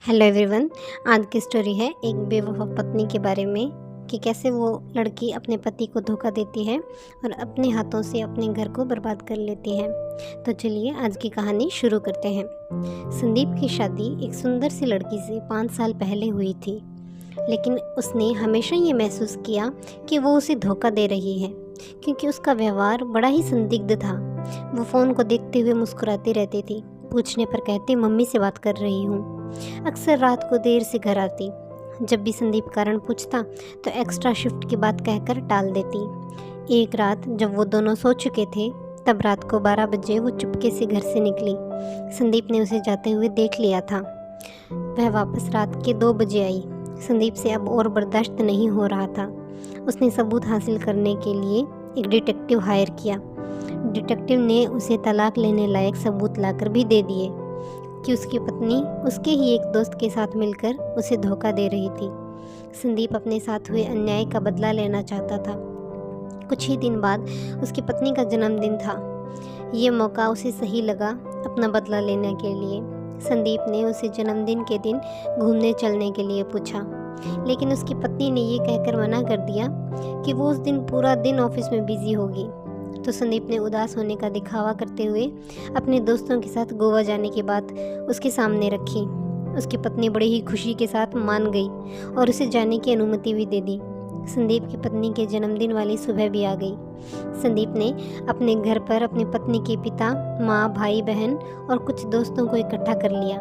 Hello everyone. आज की story है एक बेवफा पत्नी के बारे में कि कैसे वो लड़की अपने पति को धोखा देती है और अपने हाथों से अपने घर को बर्बाद कर लेती है। तो चलिए आज की कहानी शुरू करते हैं। संदीप की शादी एक सुंदर सी लड़की से 5 साल पहले हुई थी, लेकिन उसने हमेशा ये महसूस किया कि वो उसे धोखा दे रही है, क्योंकि उसका व्यवहार बड़ा ही संदिग्ध था। वो फ़ोन को देखते हुए मुस्कुराती रहती थी, पूछने पर कहती मम्मी से बात कर रही हूँ। अक्सर रात को देर से घर आती। जब भी संदीप कारण पूछता तो एक्स्ट्रा शिफ्ट की बात कहकर टाल देती। एक रात जब वो दोनों सो चुके थे, तब रात को 12 बजे वो चुपके से घर से निकली। संदीप ने उसे जाते हुए देख लिया था। वह वापस रात के 2 बजे आई। संदीप से अब और बर्दाश्त नहीं हो रहा था। उसने सबूत हासिल करने के लिए एक डिटेक्टिव हायर किया। डिटेक्टिव ने उसे तलाक लेने लायक सबूत लाकर भी दे दिए कि उसकी पत्नी उसके ही एक दोस्त के साथ मिलकर उसे धोखा दे रही थी। संदीप अपने साथ हुए अन्याय का बदला लेना चाहता था। कुछ ही दिन बाद उसकी पत्नी का जन्मदिन था। ये मौका उसे सही लगा अपना बदला लेने के लिए। संदीप ने उसे जन्मदिन के दिन घूमने चलने के लिए पूछा, लेकिन उसकी पत्नी ने ये कहकर मना कर दिया कि वो उस दिन पूरा दिन ऑफिस में बिजी होगी। तो संदीप ने उदास होने का दिखावा करते हुए अपने दोस्तों के साथ गोवा जाने की बात उसके सामने रखी। उसकी पत्नी बड़ी ही खुशी के साथ मान गई और उसे जाने की अनुमति भी दे दी। संदीप की पत्नी के जन्मदिन वाली सुबह भी आ गई। संदीप ने अपने घर पर अपनी पत्नी के पिता, माँ, भाई, बहन और कुछ दोस्तों को इकट्ठा कर लिया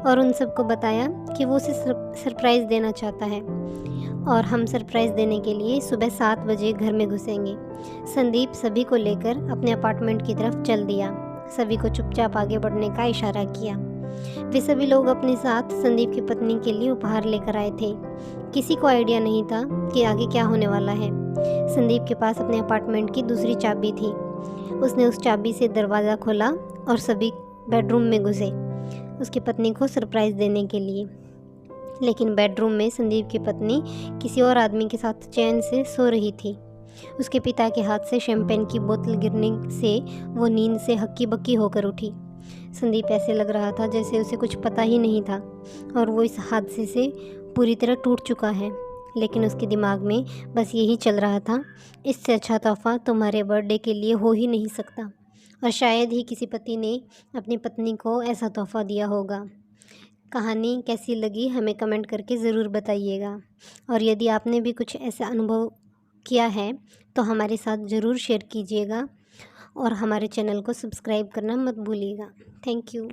और उन सबको बताया कि वो उसे सरप्राइज़ देना चाहता है और हम सरप्राइज़ देने के लिए सुबह 7 बजे घर में घुसेंगे। संदीप सभी को लेकर अपने अपार्टमेंट की तरफ चल दिया। सभी को चुपचाप आगे बढ़ने का इशारा किया। वे सभी लोग अपने साथ संदीप की पत्नी के लिए उपहार लेकर आए थे। किसी को आइडिया नहीं था कि आगे क्या होने वाला है। संदीप के पास अपने अपार्टमेंट की दूसरी चाबी थी। उसने उस चाबी से दरवाज़ा खोला और सभी बेडरूम में घुसे उसकी पत्नी को सरप्राइज़ देने के लिए। लेकिन बेडरूम में संदीप की पत्नी किसी और आदमी के साथ चैन से सो रही थी। उसके पिता के हाथ से शैंपेन की बोतल गिरने से वो नींद से हक्की बक्की होकर उठी। संदीप ऐसे लग रहा था जैसे उसे कुछ पता ही नहीं था और वो इस हादसे से पूरी तरह टूट चुका है। लेकिन उसके दिमाग में बस यही चल रहा था, इससे अच्छा तोहफा तुम्हारे बर्थडे के लिए हो ही नहीं सकता, और शायद ही किसी पति ने अपनी पत्नी को ऐसा तोहफा दिया होगा। कहानी कैसी लगी हमें कमेंट करके ज़रूर बताइएगा, और यदि आपने भी कुछ ऐसा अनुभव किया है तो हमारे साथ ज़रूर शेयर कीजिएगा और हमारे चैनल को सब्सक्राइब करना मत भूलिएगा। Thank you.